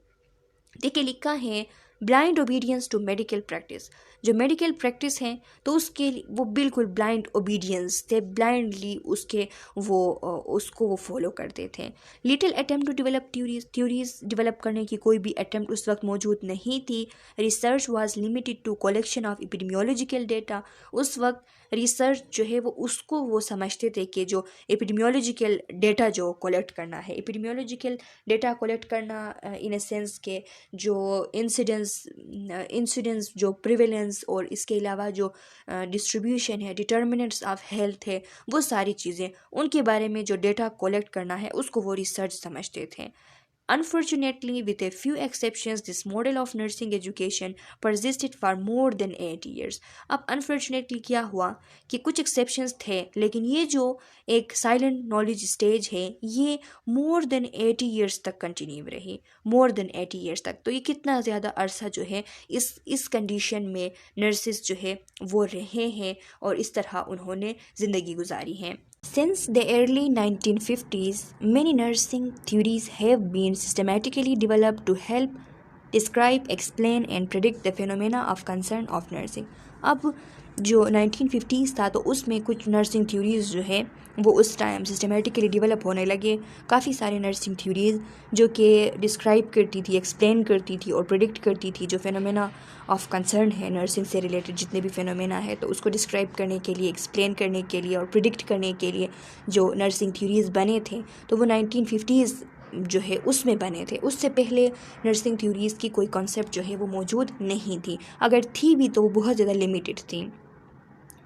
Speaker 1: देखिए लिखा है blind obedience to medical practice, जो मेडिकल प्रैक्टिस है तो उसके वो बिल्कुल ब्लाइंड ओबीडियंस थे, ब्लाइंडली उसको वो फॉलो करते थे। Little attempt to develop theories develop करने की कोई भी अटेम्प्ट उस वक्त मौजूद नहीं थी। Research was limited to collection of epidemiological data. उस वक्त रिसर्च जो है वो समझते थे कि जो एपिडेमियोलॉजिकल डेटा जो कलेक्ट करना है, एपिडेमियोलॉजिकल डेटा कलेक्ट करना इन अ सेंस के जो इंसिडेंस जो प्रिवेलेंस और इसके अलावा जो डिस्ट्रीब्यूशन है, डिटर्मिनेंट्स ऑफ हेल्थ है, वो सारी चीज़ें उनके बारे में जो डेटा कलेक्ट करना है उसको वो रिसर्च समझते थे। Unfortunately, with a few exceptions, this model of nursing education persisted for more than 8 years. अब unfortunately क्या हुआ कि कुछ exceptions थे, लेकिन ये जो एक silent knowledge stage है ये more than 80 years तक कंटिन्यू रही, more than 80 years तक। तो ये कितना ज़्यादा अरसा जो है इस कंडीशन में नर्सेस जो है वो रहे हैं और इस तरह उन्होंने ज़िंदगी गुजारी है। Since the early 1950s, many nursing theories have been systematically developed to help describe, explain and predict the phenomena of concern of nursing. अब जो 1950s था तो उसमें कुछ नर्सिंग थ्योरीज़ जो है वो उस टाइम सिस्टमेटिकली डेवलप होने लगे। काफ़ी सारे नर्सिंग थ्योरीज़ जो कि डिस्क्राइब करती थी, एक्सप्लेन करती थी और प्रेडिक्ट करती थी जो फेनोमेना ऑफ कंसर्न है नर्सिंग से रिलेटेड जितने भी फेनोमेना है, तो उसको डिस्क्राइब करने के लिए, एक्सप्लेन करने के लिए और प्रेडिक्ट करने के लिए जो नर्सिंग थ्योरीज़ बने थे तो वो 1950s जो है उसमें बने थे। उससे पहले नर्सिंग थ्योरीज़ की कोई कॉन्सेप्ट जो है वो मौजूद नहीं थी, अगर थी भी तो वो बहुत ज़्यादा लिमिटेड थी।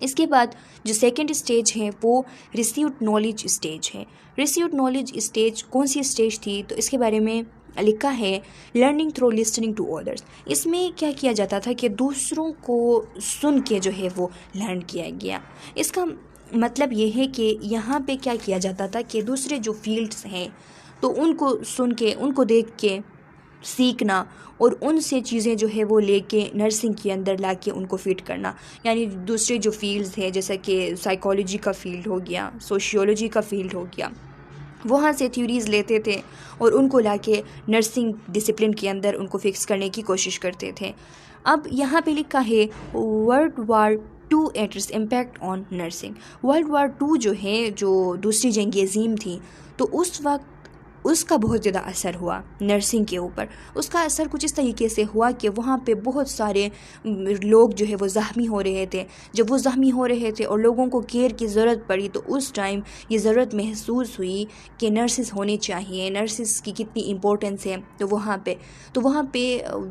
Speaker 1: इसके बाद जो सेकंड स्टेज है वो रिसीव्ड नॉलेज स्टेज है। रिसीव्ड नॉलेज स्टेज कौन सी स्टेज थी तो इसके बारे में लिखा है learning through listening to others. इसमें क्या किया जाता था कि दूसरों को सुन के जो है वो लर्न किया गया। इसका मतलब ये है कि यहाँ पे क्या किया जाता था कि दूसरे जो फील्ड्स हैं तो उनको सुन के, उनको देख के सीखना और उनसे चीज़ें जो है वो लेके नर्सिंग के अंदर ला के उनको फिट करना। यानी दूसरे जो फील्ड्स हैं जैसा कि साइकोलॉजी का फील्ड हो गया, सोशियोलॉजी का फील्ड हो गया, वहाँ से थ्योरीज़ लेते थे और उनको लाके नर्सिंग डिसिप्लिन के अंदर उनको फिक्स करने की कोशिश करते थे। अब यहाँ पे लिखा है वर्ल्ड वार टू एटर्स impact on nursing. World war two जो है, जो दूसरी जंग अज़ीम थी, तो उस वक्त उसका बहुत ज़्यादा असर हुआ नर्सिंग के ऊपर। उसका असर कुछ इस तरीके से हुआ कि वहाँ पे बहुत सारे लोग जो है वो ज़ख्मी हो रहे थे। जब वो ज़ख्मी हो रहे थे और लोगों को केयर की ज़रूरत पड़ी तो उस टाइम ये ज़रूरत महसूस हुई कि नर्सिस होनी चाहिए, नर्सिस की कितनी इम्पोर्टेंस है। तो वहाँ पे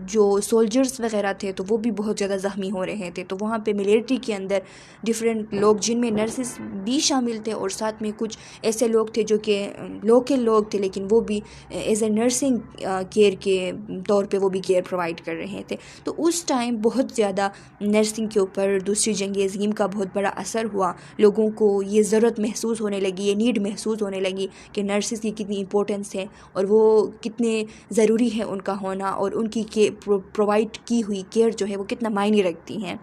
Speaker 1: जो सोल्जर्स वगैरह थे तो वो भी बहुत ज़्यादा ज़ख्मी हो रहे थे। तो वहाँ पे मिलिट्री के अंदर डिफरेंट लोग जिनमें नर्सिस भी शामिल थे और साथ में कुछ ऐसे लोग थे जो कि लोकल लोग थे लेकिन वो भी एज ए नर्सिंग केयर के तौर पे वो भी केयर प्रोवाइड कर रहे थे। तो उस टाइम बहुत ज़्यादा नर्सिंग के ऊपर दूसरी जंग अज़ीम का बहुत बड़ा असर हुआ। लोगों को ये ज़रूरत महसूस होने लगी, ये नीड महसूस होने लगी कि नर्सिस की कितनी इम्पोर्टेंस है और वो कितने ज़रूरी है उनका होना और उनकी प्रोवाइड की हुई केयर जो है वो कितना मायने रखती हैं।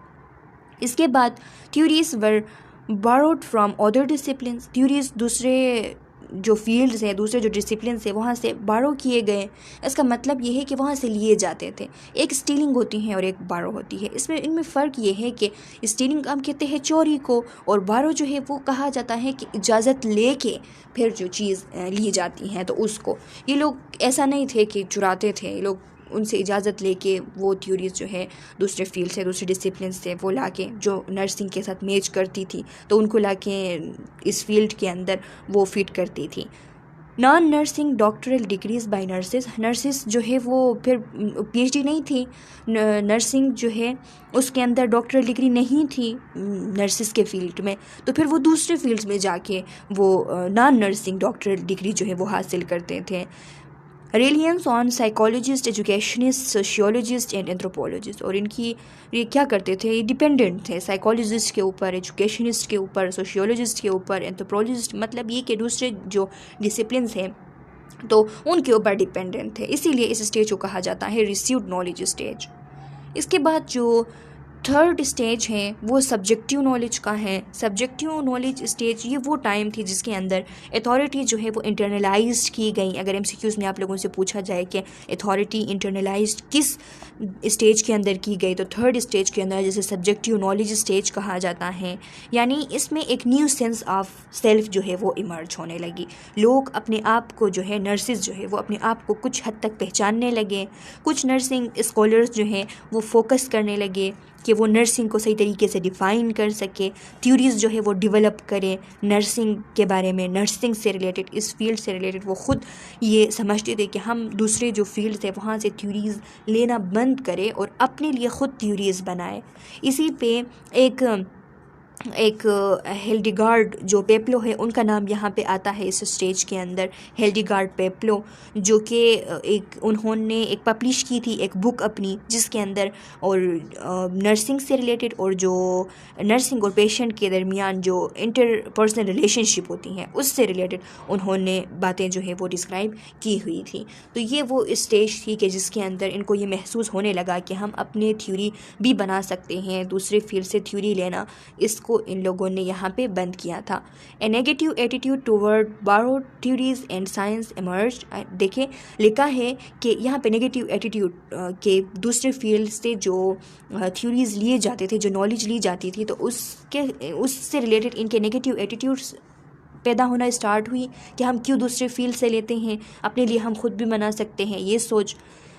Speaker 1: इसके बाद theories were borrowed from other disciplines. Theories दूसरे जो फील्ड्स हैं, दूसरे जो डिसिप्लिन्स हैं वहाँ से बारो किए गए। इसका मतलब ये है कि वहाँ से लिए जाते थे। एक स्टीलिंग होती है और एक बारो होती है। इनमें फ़र्क ये है कि स्टीलिंग हम कहते हैं चोरी को और बारो जो है वो कहा जाता है कि इजाज़त लेके फिर जो चीज़ ली जाती हैं तो उसको। ये लोग ऐसा नहीं थे कि चुराते थे, ये लोग उनसे इजाज़त लेके वो थ्योरीज़ जो है दूसरे फील्ड से, दूसरे डिसिप्लिन से वो लाके जो नर्सिंग के साथ मैच करती थी तो उनको लाके इस फील्ड के अंदर वो फिट करती थी। Non nursing doctoral degrees by nurses जो है वो फिर पीएचडी नहीं थी। नर्सिंग जो है उसके अंदर डॉक्टरल डिग्री नहीं थी नर्सिस के फील्ड में, तो फिर वो दूसरे फील्ड्स में जाके वो नॉन नर्सिंग डॉक्टरल डिग्री जो है वो हासिल करते थे। Reliance on psychologist, educationist, sociologist and anthropologist. और ये क्या करते थे, ये डिपेंडेंट थे साइकोलॉजिस्ट के ऊपर, एजुकेशनिस्ट के ऊपर, सोशियोलॉजिस्ट के ऊपर, एंथ्रोपोलॉजिस्ट, मतलब ये कि दूसरे जो डिसिप्लिन्स हैं तो उनके ऊपर डिपेंडेंट थे। इसीलिए इस स्टेज को कहा जाता है रिसीव्ड नॉलेज स्टेज। इसके बाद जो थर्ड स्टेज है वो सब्जेक्टिव नॉलेज का है। सब्जेक्टिव नॉलेज स्टेज ये वो टाइम थी जिसके अंदर अथॉरिटी जो है वो इंटरनलाइज की गई। अगर एमसीक्यूज़ में आप लोगों से पूछा जाए कि अथॉरिटी इंटरनलाइज किस स्टेज के अंदर की गई, तो थर्ड स्टेज के अंदर, जैसे सब्जेक्टिव नॉलेज स्टेज कहा जाता है। यानी इसमें एक न्यू सेंस ऑफ सेल्फ जो है वो इमर्ज होने लगी। लोग अपने आप को जो है, नर्सिस जो है वो अपने आप को कुछ हद तक पहचानने लगे। कुछ नर्सिंग स्कॉलर्स जो हैं वो फोकस करने लगे कि वो नर्सिंग को सही तरीके से डिफ़ाइन कर सके, थ्योरीज़ जो है वो डेवलप करें नर्सिंग के बारे में, नर्सिंग से रिलेटेड, इस फील्ड से रिलेटेड। वो ख़ुद ये समझते थे कि हम दूसरे जो फील्ड्स है वहाँ से थ्योरीज़ लेना बंद करें और अपने लिए ख़ुद थ्योरीज़ बनाए। इसी पे एक हिल्डेगार्ड जो पेप्लो है उनका नाम यहाँ पे आता है इस स्टेज के अंदर। हिल्डेगार्ड पेप्लो जो कि उन्होंने एक पब्लिश की थी एक बुक अपनी, जिसके अंदर और नर्सिंग से रिलेटेड और जो नर्सिंग और पेशेंट के दरमियान जो इंटरपर्सनल रिलेशनशिप होती हैं उससे रिलेटेड उन्होंने बातें जो है वो डिस्क्राइब की हुई थी। तो ये वो स्टेज थी कि जिसके अंदर इनको ये महसूस होने लगा कि हम अपने थ्योरी भी बना सकते हैं, दूसरे फील्ड से थ्योरी लेना इसको इन लोगों ने यहाँ पे बंद किया था। A negative attitude toward borrowed theories and science emerged. देखें लिखा है कि यहाँ पे नेगेटिव एटीट्यूड के दूसरे फील्ड से जो थ्योरीज लिए जाते थे, जो नॉलेज ली जाती थी, तो उससे रिलेटेड इनके नेगेटिव एटीट्यूड्स पैदा होना स्टार्ट हुई कि हम क्यों दूसरे फील्ड से लेते हैं, अपने लिए हम खुद भी बना सकते हैं, ये सोच।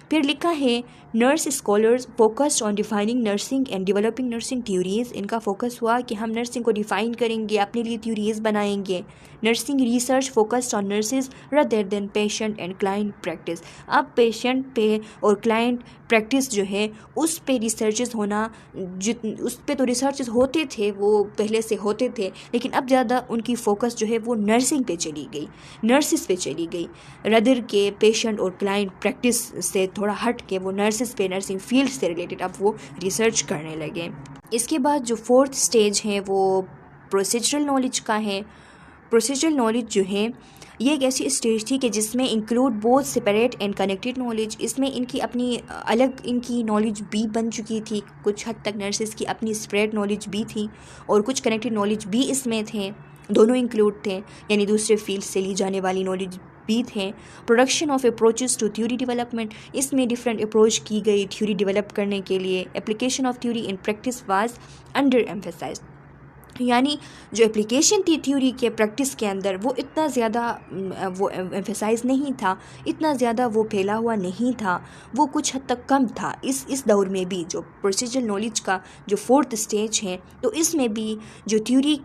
Speaker 1: फिर लिखा है nurse scholars focused on defining nursing and developing nursing theories. इनका फोकस हुआ कि हम नर्सिंग को डिफ़ाइन करेंगे, अपने लिए थ्योरीज बनाएंगे। Nursing research focused on nurses rather than patient and client practice. अब पेशेंट पे और क्लाइंट प्रैक्टिस जो है उस पे रिसर्चेस होना, उस पे तो रिसर्चेस होते थे, वो पहले से होते थे, लेकिन अब ज़्यादा उनकी फोकस जो है वो नर्सिंग पे चली गई, नर्सिस पे चली गई, रदर के पेशेंट और क्लाइंट प्रैक्टिस से थोड़ा हट के वो नर्सिस पे, नर्सिंग फील्ड से रिलेटेड अब वो रिसर्च करने लगे। इसके बाद जो फोर्थ स्टेज है वो प्रोसीजरल नॉलेज का है। प्रोसीजरल नॉलेज जो है ये एक ऐसी स्टेज थी कि जिसमें include both separate and connected knowledge. इसमें इनकी अपनी अलग इनकी नॉलेज भी बन चुकी थी, कुछ हद तक नर्सिस की अपनी सेपरेट नॉलेज भी थी और कुछ कनेक्टेड नॉलेज भी इसमें थे, दोनों इंक्लूड थे, यानी दूसरे फील्ड से ली जाने वाली नॉलेज भी थे। Production of approaches to theory development, इसमें डिफरेंट अप्रोच की गई थ्योरी डेवलप करने के लिए। Application of theory in practice was underemphasised, यानी जो एप्लीकेशन थी थ्योरी के प्रैक्टिस के अंदर वो इतना ज़्यादा वो एम्फेसाइज नहीं था, इतना ज़्यादा वो फैला हुआ नहीं था, वो कुछ हद तक कम था। इस दौर में भी जो प्रोसीजरल नॉलेज का जो फोर्थ स्टेज है, तो इसमें भी जो थ्योरी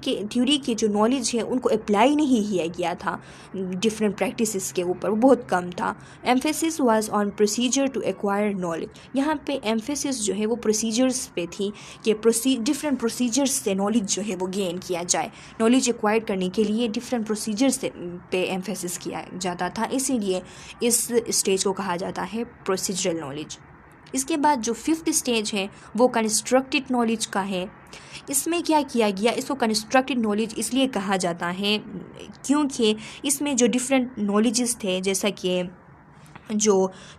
Speaker 1: के जो नॉलेज है उनको अप्लाई नहीं किया गया था डिफरेंट प्रैक्टिसेस के ऊपर, वो बहुत कम था। Emphasis was on procedure to acquire knowledge, यहाँ पे एम्फेसिस जो है वो प्रोसीजर्स पे थी कि डिफरेंट प्रोसीजर्स से नॉलेज जो है वो गेन किया जाए। नॉलेज एक्वायर करने के लिए डिफरेंट प्रोसीजर्स पे एम्फेसिस किया जाता था, इसीलिए इस स्टेज को कहा जाता है प्रोसीजरल नॉलेज। इसके बाद जो फिफ्थ स्टेज है वो कंस्ट्रक्टेड नॉलेज का है। इसमें क्या किया गया, इसको कंस्ट्रक्टेड नॉलेज इसलिए कहा जाता है क्योंकि इसमें जो डिफरेंट नॉलेजेस थे, जैसा कि जो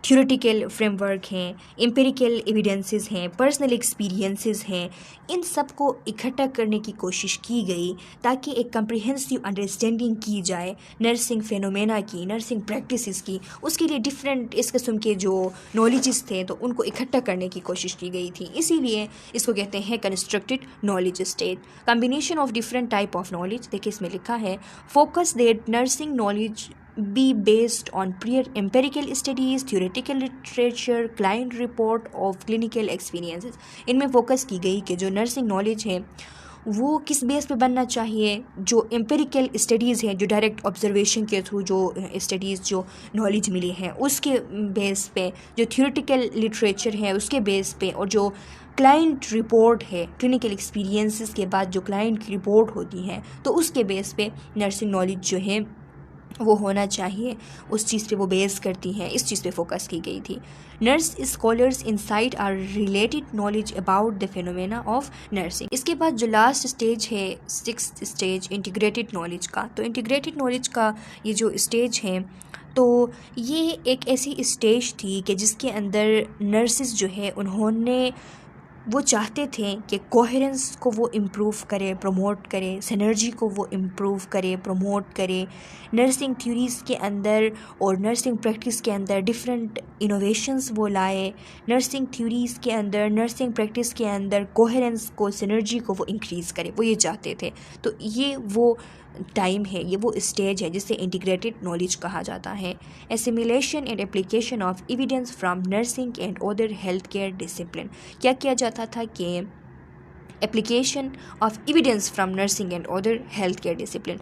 Speaker 1: थ्योरेटिकल फ्रेमवर्क हैं, एम्पिरिकल एविडेंसेस हैं, पर्सनल एक्सपीरियंसेस हैं, इन सब को इकट्ठा करने की कोशिश की गई ताकि एक कम्प्रिहेंसिव अंडरस्टैंडिंग की जाए नर्सिंग फेनोमेना की, नर्सिंग प्रैक्टिसेस की। उसके लिए डिफरेंट इस किस्म के जो नॉलेजेस थे तो उनको इकट्ठा करने की कोशिश की गई थी, इसीलिए इसको कहते हैं constructed knowledge stage. Combination of different type of knowledge, देखिए इसमें लिखा है focus that nursing knowledge be based on prior empirical studies, theoretical literature, client report of clinical experiences। इनमें फोकस की गई कि जो नर्सिंग नॉलेज है वो किस बेस पे बनना चाहिए, जो एम्पिरिकल स्टडीज़ हैं, जो डायरेक्ट ऑब्जर्वेशन के थ्रू जो स्टडीज़ जो नॉलेज मिली है उसके बेस पे, जो थियोरेटिकल लिटरेचर है उसके बेस पे, और जो क्लाइंट रिपोर्ट है, क्लिनिकल एक्सपीरियंसेस के बाद जो क्लाइंट की रिपोर्ट होती है तो उसके बेस पे नर्सिंग नॉलेज जो है वो होना चाहिए, उस चीज़ पे वो बेस करती हैं, इस चीज़ पे फोकस की गई थी। Nurse scholars insight are related knowledge about the phenomena of nursing. इसके बाद जो लास्ट स्टेज है, सिक्स्थ स्टेज, इंटीग्रेटेड नॉलेज का। तो इंटीग्रेटेड नॉलेज का ये जो स्टेज है तो ये एक ऐसी स्टेज थी कि जिसके अंदर नर्सिस जो है उन्होंने वो चाहते थे कि कोहेरेंस को वो इम्प्रूव करे, प्रमोट करे, सिनर्जी को वो इम्प्रूव करे, प्रमोट करे। नर्सिंग थ्योरीज़ के अंदर और नर्सिंग प्रैक्टिस के अंदर डिफरेंट इनोवेशंस वो लाए। नर्सिंग थ्योरीज़ के अंदर, नर्सिंग प्रैक्टिस के अंदर कोहेरेंस को, सिनर्जी को वो इंक्रीज़ करे, वो ये चाहते थे। तो ये वो टाइम है, ये वो स्टेज है जिसे इंटीग्रेटेड नॉलेज कहा जाता है। Assimilation and application of evidence from nursing and other health care discipline. क्या किया जाता था कि application of evidence from nursing and other health care discipline,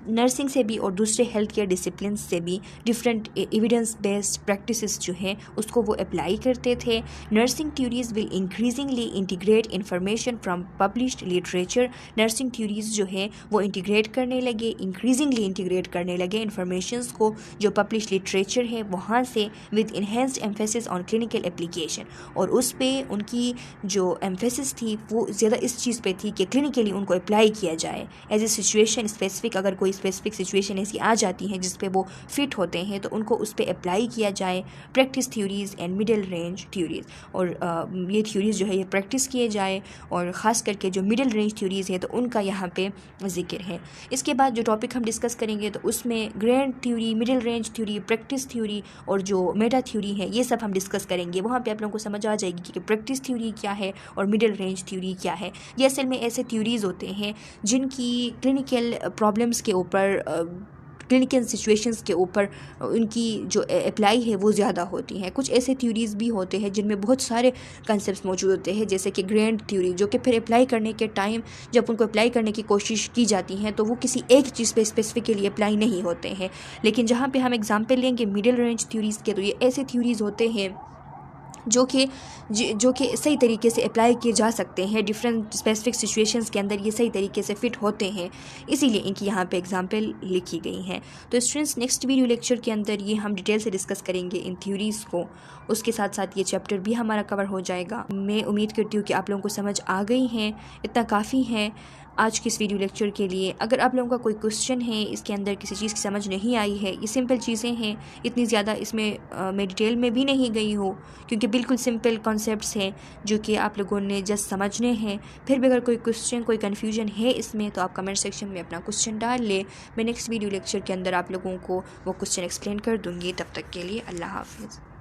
Speaker 1: nursing से भी और दूसरे हेल्थ केयर डिसिप्लिन से भी डिफरेंट एविडेंस बेस्ड प्रैक्टिसेस जो हैं उसको वो अप्लाई करते थे। Nursing theories will increasingly integrate information from published literature. Nursing theories जो है वो इंटीग्रेट करने लगे, इंक्रीजिंगली इंटीग्रेट करने लगे इंफॉर्मेशंस को जो पब्लिश लिटरेचर है वहाँ से, with enhanced emphasis on clinical application. और उस पर उनकी जो एम्फेसिस थी वो ज़्यादा इस चीज़ पे थी कि क्लिनिकली उनको अप्लाई किया जाए एज ए सिचुएशन स्पेसिफिक। अगर कोई स्पेसिफिक सिचुएशन ऐसी आ जाती हैं जिस पे वो फिट होते हैं तो उनको उस पर अप्लाई किया जाए। Practice theories and middle range theories, और ये थ्योरीज़ जो है ये प्रैक्टिस किए जाए, और ख़ास करके जो मिडिल रेंज थ्योरीज़ है तो उनका यहाँ पे जिक्र है। इसके बाद जो टॉपिक हम डिस्कस करेंगे तो उसमें grand theory, middle range theory, practice theory और जो मेटा थ्योरी है ये सब हम डिस्कस करेंगे। वहाँ पे आप लोगों को समझ आ जाएगी कि प्रैक्टिस थ्योरी क्या है और मिडिल रेंज थ्योरी क्या है। ये असल में ऐसे थ्योरीज़ होते हैं जिनकी क्लिनिकल प्रॉब्लम्स के ऊपर, क्लिनिकल सिचुएशंस के ऊपर उनकी जो अप्लाई है वो ज़्यादा होती हैं। कुछ ऐसे थ्योरीज़ भी होते हैं जिनमें बहुत सारे कंसेप्ट मौजूद होते हैं, जैसे कि ग्रैंड थ्योरी, जो कि फिर अप्लाई करने के टाइम जब उनको अप्लाई करने की कोशिश की जाती हैं तो वो किसी एक चीज़ पे स्पेसिफिकली अप्लाई नहीं होते हैं। लेकिन जहाँ पे हम एग्जांपल लेंगे मिडिल रेंज थ्योरीज़ के, तो ये ऐसे थ्योरीज़ होते हैं जो कि सही तरीके से अप्लाई किए जा सकते हैं डिफरेंट स्पेसिफिक सिचुएशंस के अंदर, ये सही तरीके से फिट होते हैं, इसीलिए इनकी यहाँ पे एग्जांपल लिखी गई हैं। तो स्टूडेंट्स, नेक्स्ट वीडियो लेक्चर के अंदर ये हम डिटेल से डिस्कस करेंगे इन थ्योरीज़ को। उसके साथ साथ ये चैप्टर भी हमारा कवर हो जाएगा। मैं उम्मीद करती हूँ कि आप लोगों को समझ आ गई हैं, इतना काफ़ी है आज की इस वीडियो लेक्चर के लिए। अगर आप लोगों का कोई क्वेश्चन है, इसके अंदर किसी चीज़ की समझ नहीं आई है, ये सिंपल चीज़ें हैं, इतनी ज़्यादा इसमें मैं डिटेल में भी नहीं गई हूँ क्योंकि बिल्कुल सिंपल कॉन्सेप्ट्स हैं जो कि आप लोगों ने जस्ट समझने हैं। फिर भी अगर कोई क्वेश्चन, कोई कन्फ्यूजन है इसमें तो आप कमेंट सेक्शन में अपना क्वेश्चन डाल ले। मैं नेक्स्ट वीडियो लेक्चर के अंदर आप लोगों को वो क्वेश्चन एक्सप्लेन कर दूँगी। तब तक के लिए अल्लाह हाफिज़।